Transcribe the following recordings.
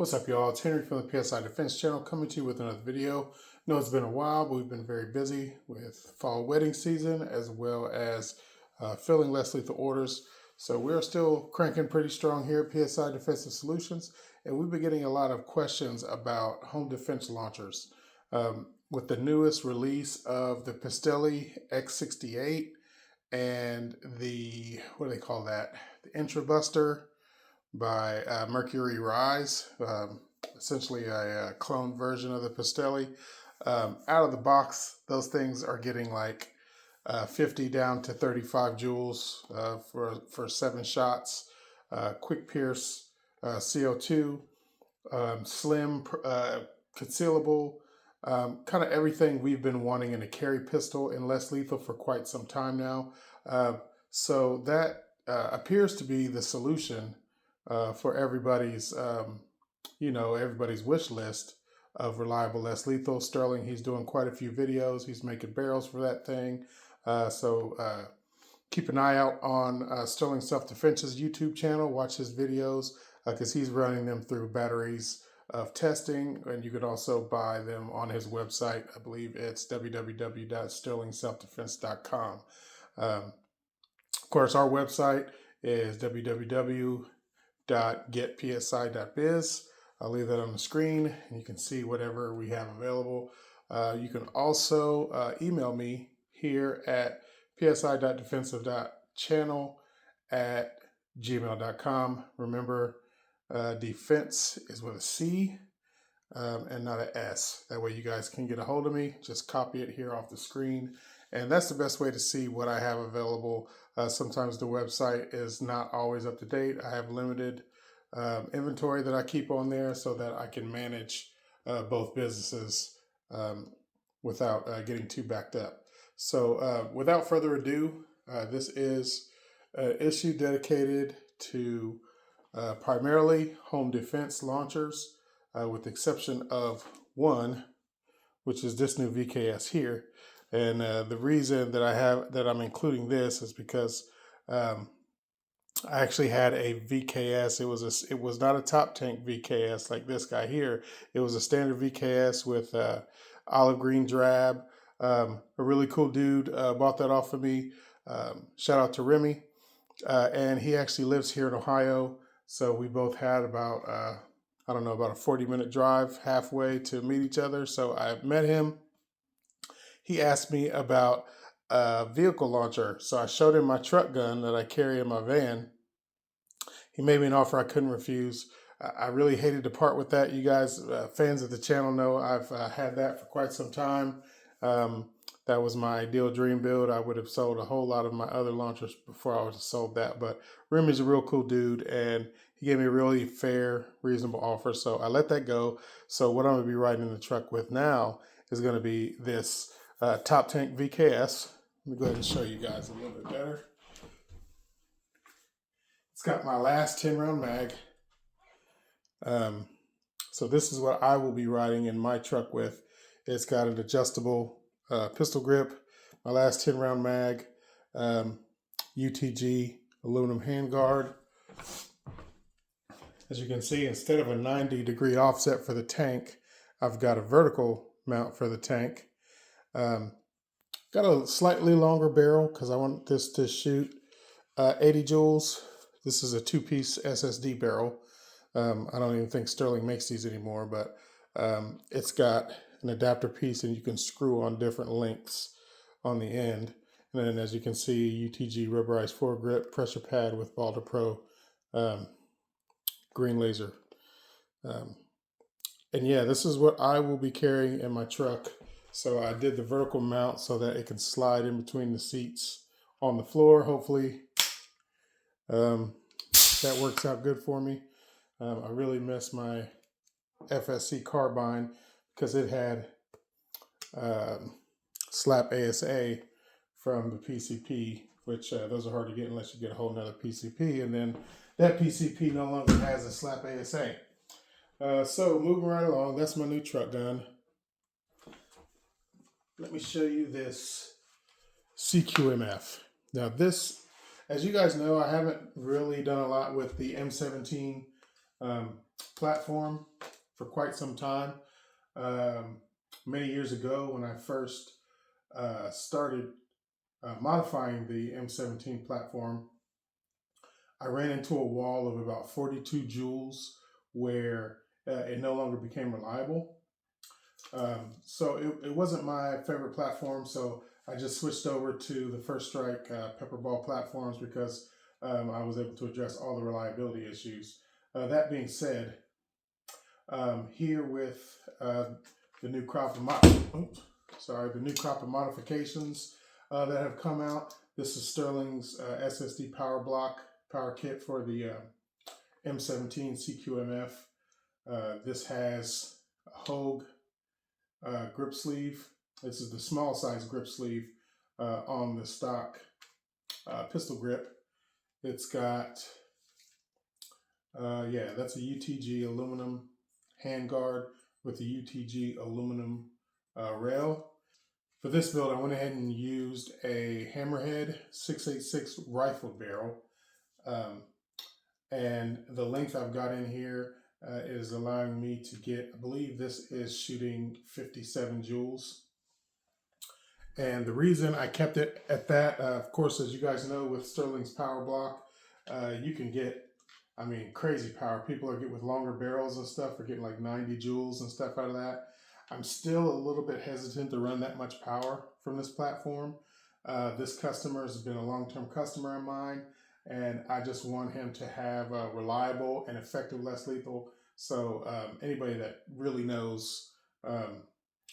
What's up, y'all? It's Henry from the PSI Defense channel coming to you with another video. I know it's been a while, but we've been very busy with fall wedding season as well as filling less lethal orders. So we're still cranking pretty strong here at PSI Defensive Solutions, and we've been getting a lot of questions about home defense launchers. With the newest release of the Pistelli X68 and the, what do they call that? The Intra Buster by Mercury Rise, essentially a cloned version of the Pistelli. Out of the box, those things are getting like 50 down to 35 joules for 7 shots. Quick pierce, CO2, slim, concealable, kind of everything we've been wanting in a carry pistol and less lethal for quite some time now. So that appears to be the solution for everybody's, everybody's wish list of reliable, less lethal. Sterling, he's doing quite a few videos. He's making barrels for that thing. So keep an eye out on Sterling Self-Defense's YouTube channel. Watch his videos because he's running them through batteries of testing. And you could also buy them on his website. I believe it's www.sterlingselfdefense.com. Of course, our website is www.getpsi.biz. I'll leave that on the screen and you can see whatever we have available. You can also email me here at psi.defensive.channel@gmail.com. Remember, defense is with a C and not an S. That way you guys can get a hold of me. Just copy it here off the screen. And that's the best way to see what I have available. Sometimes the website is not always up to date. I have limited inventory that I keep on there so that I can manage both businesses without getting too backed up. So without further ado, this is an issue dedicated to primarily home defense launchers, with the exception of one, which is this new VKS here. And the reason that I'm including this is because I actually had a VKS. It was not a top tank VKS like this guy here. It was a standard VKS with olive green drab. A really cool dude bought that off of me. Shout out to Remy. And he actually lives here in Ohio. So we both had about, about a 40-minute drive halfway to meet each other. So I met him. He asked me about a vehicle launcher. So I showed him my truck gun that I carry in my van. He made me an offer I couldn't refuse. I really hated to part with that. You guys, fans of the channel, know I've had that for quite some time. That was my ideal dream build. I would have sold a whole lot of my other launchers before I would have sold that. But Remy's a real cool dude, and he gave me a really fair, reasonable offer. So I let that go. So what I'm going to be riding in the truck with now is going to be this top tank VKS. Let me go ahead and show you guys a little bit better. It's got my last 10-round mag. So this is what I will be riding in my truck with. It's got an adjustable pistol grip, my last 10-round mag, UTG aluminum handguard. As you can see, instead of a 90-degree offset for the tank, I've got a vertical mount for the tank. Got a slightly longer barrel because I want this to shoot 80 joules. This is a 2-piece SSD barrel. I don't even think Sterling makes these anymore, but it's got an adapter piece and you can screw on different lengths on the end. And then as you can see, UTG rubberized foregrip, pressure pad with Balder Pro green laser. And yeah, this is what I will be carrying in my truck. So I did the vertical mount so that it can slide in between the seats on the floor. Hopefully that works out good for me. I really miss my FSC carbine because it had slap ASA from the PCP, which those are hard to get unless you get a whole nother PCP. And then that PCP no longer has a slap ASA. So moving right along, that's my new truck gun. Let me show you this CQMF. Now this, as you guys know, I haven't really done a lot with the M17 platform for quite some time. Many years ago, when I first started modifying the M17 platform, I ran into a wall of about 42 joules where it no longer became reliable. So it wasn't my favorite platform, so I just switched over to the First Strike Pepperball platforms because I was able to address all the reliability issues. That being said, here with the new crop of modifications that have come out. This is Sterling's SSD power kit for the M17 CQMF. This has a Hogue grip sleeve. This is the small size grip sleeve on the stock pistol grip. It's got, that's a UTG aluminum handguard with the UTG aluminum rail. For this build, I went ahead and used a Hammerhead 686 rifled barrel. And the length I've got in here is allowing me to get, I believe this is shooting 57 joules. And the reason I kept it at that, of course, as you guys know, with Sterling's power block, you can get, crazy power. People are getting with longer barrels and stuff, are getting like 90 joules and stuff out of that. I'm still a little bit hesitant to run that much power from this platform. This customer has been a long-term customer of mine, and I just want him to have a reliable and effective less lethal. So anybody that really knows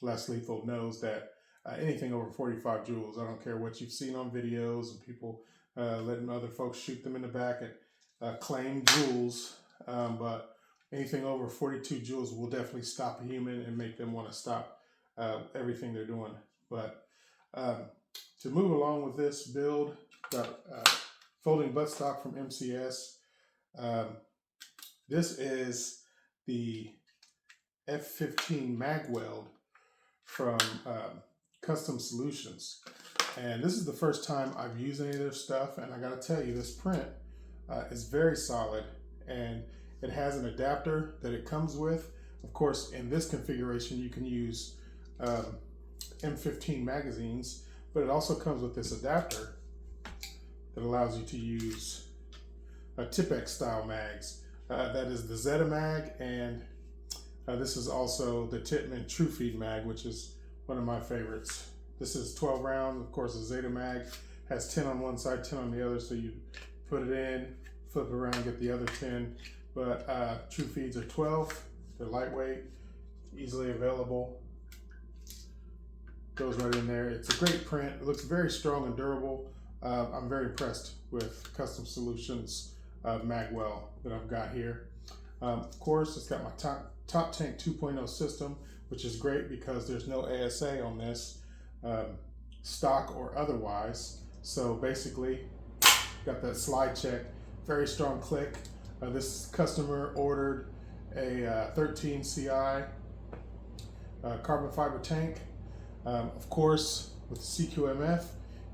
less lethal knows that anything over 45 joules, I don't care what you've seen on videos and people letting other folks shoot them in the back at claimed joules, but anything over 42 joules will definitely stop a human and make them want to stop everything they're doing. But to move along with this build, got folding buttstock from MCS. This is the F15 mag weld from Custom Solutions. And this is the first time I've used any of their stuff, and I gotta tell you, this print is very solid, and it has an adapter that it comes with. Of course, in this configuration, you can use M15 magazines, but it also comes with this adapter that allows you to use a Tipex style mags. That is the Zeta mag, and this is also the Tippmann True Feed mag, which is one of my favorites. This is 12 rounds. Of course, the Zeta mag has 10 on one side, 10 on the other, so you put it in, flip it around, get the other 10. But True Feeds are 12. They're lightweight, easily available. Goes right in there. It's a great print. It looks very strong and durable. I'm very impressed with Custom Solutions magwell that I've got here. Of course, it's got my Top Tank 2.0 system, which is great because there's no ASA on this, stock or otherwise. So basically, got that slide check, very strong click. This customer ordered a 13 CI carbon fiber tank. Of course, with CQMF,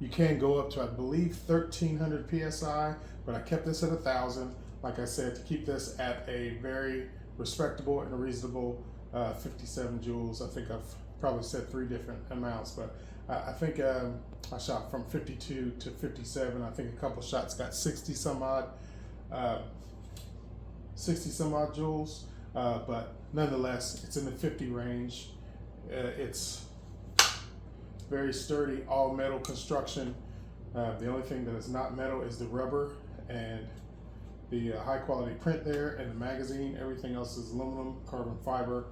you can go up to, I believe, 1300 PSI, but I kept this at 1000, like I said, to keep this at a very respectable and a reasonable 57 joules. I think I've probably said 3 different amounts, but I think I shot from 52 to 57. I think a couple shots got 60 some odd joules, but nonetheless, it's in the 50 range. It's very sturdy, all metal construction. The only thing that is not metal is the rubber and the high quality print there, and the magazine. Everything else is aluminum, carbon fiber.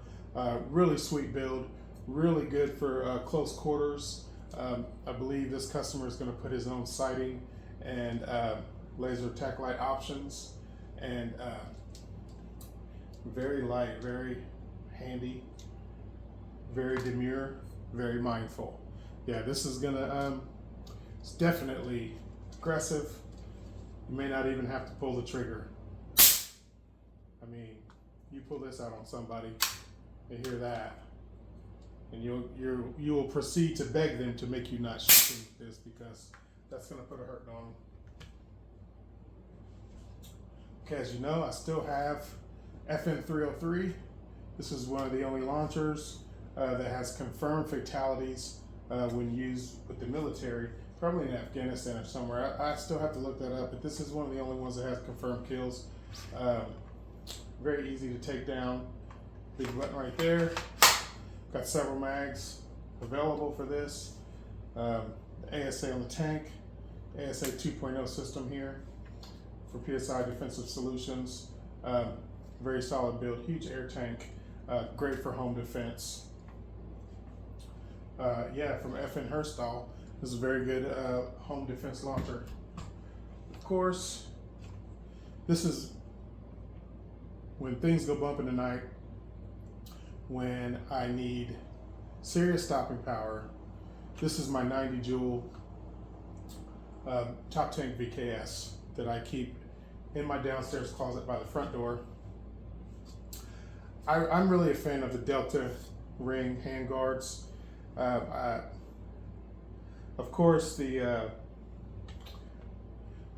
Really sweet build, really good for close quarters. I believe this customer is going to put his own sighting and laser tack light options, and very light, very handy, very demure, very mindful. Yeah, this is gonna, it's definitely aggressive. You may not even have to pull the trigger. I mean, you pull this out on somebody, they hear that, and you will proceed to beg them to make you not shoot them with this, because that's gonna put a hurt on them. Okay, as you know, I still have FN303. This is one of the only launchers that has confirmed fatalities when used with the military, probably in Afghanistan or somewhere. I still have to look that up, but this is one of the only ones that has confirmed kills. Very easy to take down. Big button right there. Got several mags available for this. ASA on the tank, ASA 2.0 system here for PSI Defensive Solutions. Very solid build, huge air tank, great for home defense. Yeah, from FN Herstal. This is a very good home defense launcher. Of course, this is when things go bump in the night, when I need serious stopping power. This is my 90 joule top tank VKS that I keep in my downstairs closet by the front door. I'm really a fan of the Delta ring hand guards. Of course, the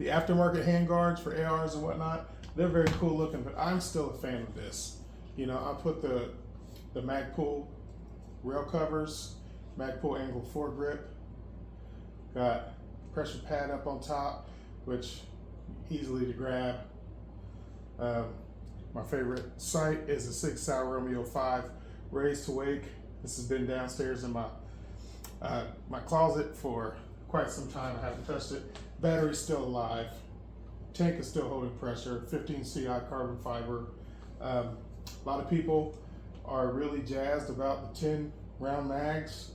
aftermarket hand guards for ARs and whatnot, they're very cool looking, but I'm still a fan of this. You know, I put the Magpul rail covers, Magpul angle foregrip, got pressure pad up on top, which easily to grab. My favorite sight is a 6 Sauer Romeo 5 raised to wake. This has been downstairs in my my closet for quite some time. I haven't touched it. Battery's still alive. Tank is still holding pressure. 15 CI carbon fiber. A lot of people are really jazzed about the 10 round mags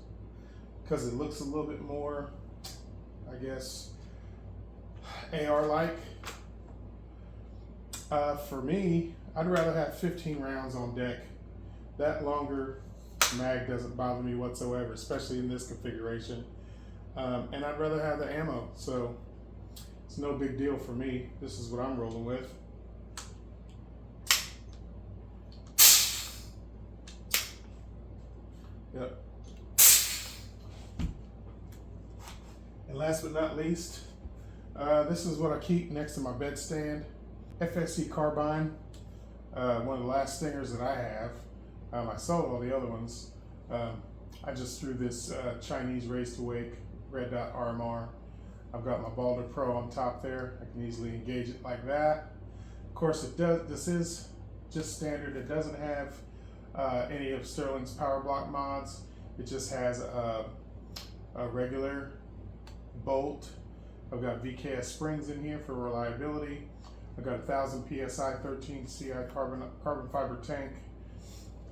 because it looks a little bit more, I guess, AR-like. For me, I'd rather have 15 rounds on deck. That longer mag doesn't bother me whatsoever, especially in this configuration. And I'd rather have the ammo, so it's no big deal for me. This is what I'm rolling with. Yep. And last but not least, this is what I keep next to my bedstand. FSC carbine, one of the last stingers that I have. I sold all the other ones. I just threw this Chinese Race to Wake red dot RMR. I've got my Balder Pro on top there. I can easily engage it like that. Of course, it does. This is just standard. It doesn't have any of Sterling's power block mods. It just has a regular bolt. I've got VKS springs in here for reliability. I've got 1000 PSI 13 CI carbon fiber tank.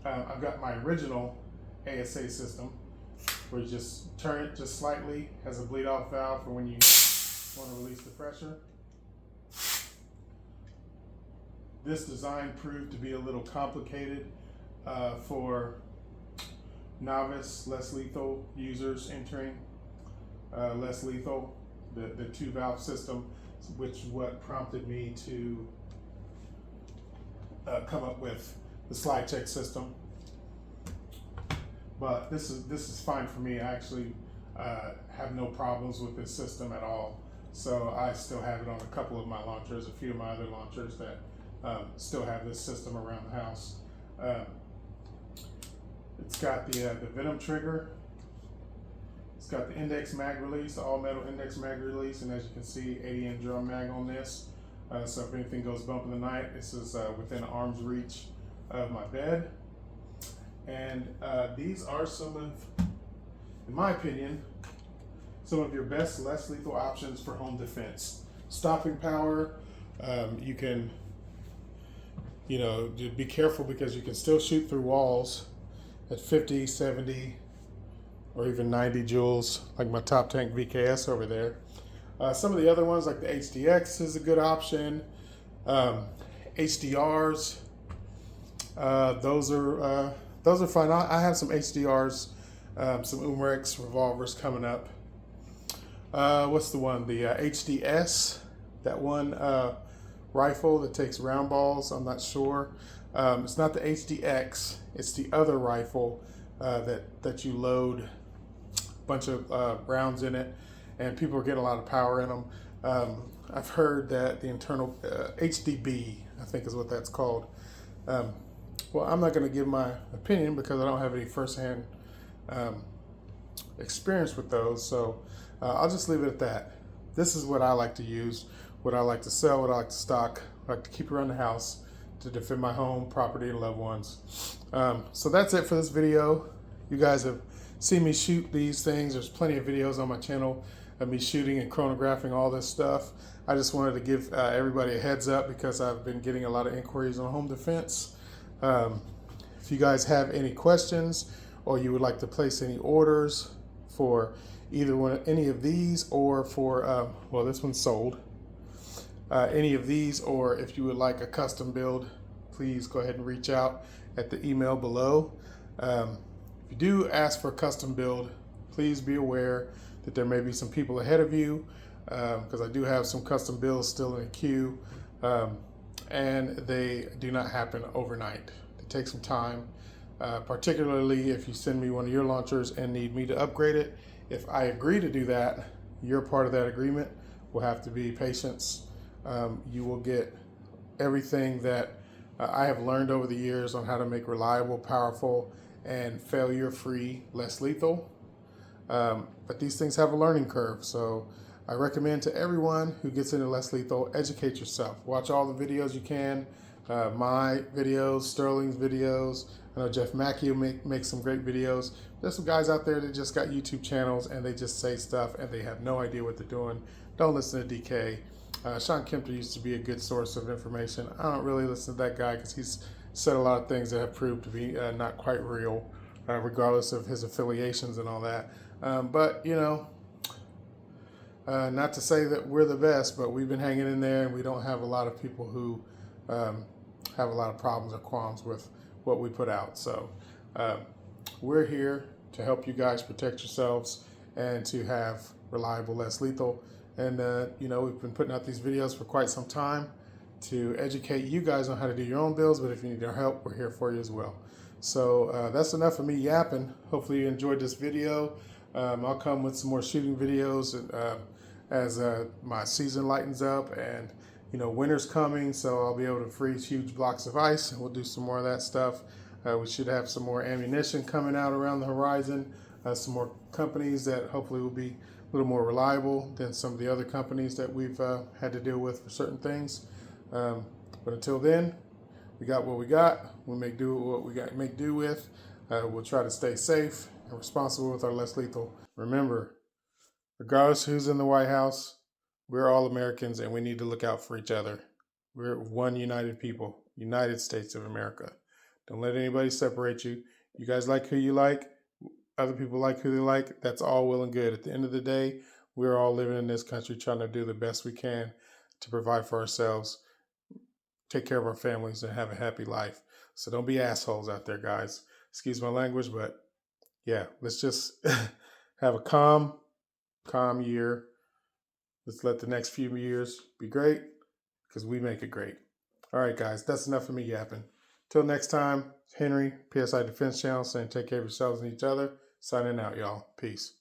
I've got my original ASA system where you just turn it just slightly, has a bleed off valve for when you want to release the pressure. This design proved to be a little complicated for novice, less lethal users entering less lethal, the 2-valve system, which is what prompted me to come up with the slide check system. But this is fine for me. I actually have no problems with this system at all. So I still have it on a couple of my launchers, a few of my other launchers that still have this system around the house. It's got the Venom trigger. It's got the index mag release, the all metal index mag release, and as you can see, 80 drum mag on this. So if anything goes bump in the night, this is within arm's reach of my bed. And these are some of, in my opinion, some of your best less lethal options for home defense. Stopping power, you can, be careful because you can still shoot through walls at 50, 70, or even 90 joules, like my top tank VKS over there. Some of the other ones, like the HDX is a good option. HDRs, those are fine. I have some HDRs, some Umrex revolvers coming up. What's the one? The HDS, that one rifle that takes round balls. I'm not sure. It's not the HDX. It's the other rifle that you load a bunch of rounds in it, and people are getting a lot of power in them. I've heard that the internal HDB, I think is what that's called. Well, I'm not going to give my opinion because I don't have any firsthand experience with those. So I'll just leave it at that. This is what I like to use, what I like to sell, what I like to stock, what I like to keep around the house to defend my home, property, and loved ones. So that's it for this video. You guys have seen me shoot these things. There's plenty of videos on my channel of me shooting and chronographing all this stuff. I just wanted to give everybody a heads up because I've been getting a lot of inquiries on home defense. If you guys have any questions or you would like to place any orders for either any of these or for, well, this one's sold. Any of these, or if you would like a custom build, please go ahead and reach out at the email below. If you do ask for a custom build, please be aware that there may be some people ahead of you, because I do have some custom builds still in the queue, and they do not happen overnight. They take some time, particularly if you send me one of your launchers and need me to upgrade it. If I agree to do that, you're part of that agreement. Will have to be patience. You will get everything that I have learned over the years on how to make reliable, powerful, and failure-free less lethal. But these things have a learning curve, so I recommend to everyone who gets into less lethal, educate yourself. Watch all the videos you can, my videos, Sterling's videos. I know Jeff Mackey makes some great videos. There's some guys out there that just got YouTube channels and they just say stuff and they have no idea what they're doing. Don't listen to DK. Sean Kempter used to be a good source of information. I don't really listen to that guy because he's said a lot of things that have proved to be not quite real, regardless of his affiliations and all that. But, you know, not to say that we're the best, but we've been hanging in there and we don't have a lot of people who have a lot of problems or qualms with what we put out. So we're here to help you guys protect yourselves and to have reliable, less lethal. And, you know, we've been putting out these videos for quite some time to educate you guys on how to do your own builds, but if you need our help, we're here for you as well. So that's enough of me yapping. Hopefully you enjoyed this video. I'll come with some more shooting videos as my season lightens up, and, you know, winter's coming, so I'll be able to freeze huge blocks of ice, and we'll do some more of that stuff. We should have some more ammunition coming out around the horizon, some more companies that hopefully will be a little more reliable than some of the other companies that we've had to deal with for certain things. But until then, we got what we got. We'll make do with what we got make do with. We'll try to stay safe and responsible with our less lethal. Remember, regardless who's in the White House, we're all Americans and we need to look out for each other. We're one united people, United States of America. Don't let anybody separate you. You guys like who you like. Other people like who they like. That's all well and good. At the end of the day, we're all living in this country trying to do the best we can to provide for ourselves, take care of our families, and have a happy life. So don't be assholes out there, guys. Excuse my language, but yeah, let's just have a calm year. Let's let the next few years be great because we make it great. All right, guys, that's enough of me yapping. Till next time, Henry, PSI Defense Channel, saying take care of yourselves and each other. Signing out, y'all. Peace.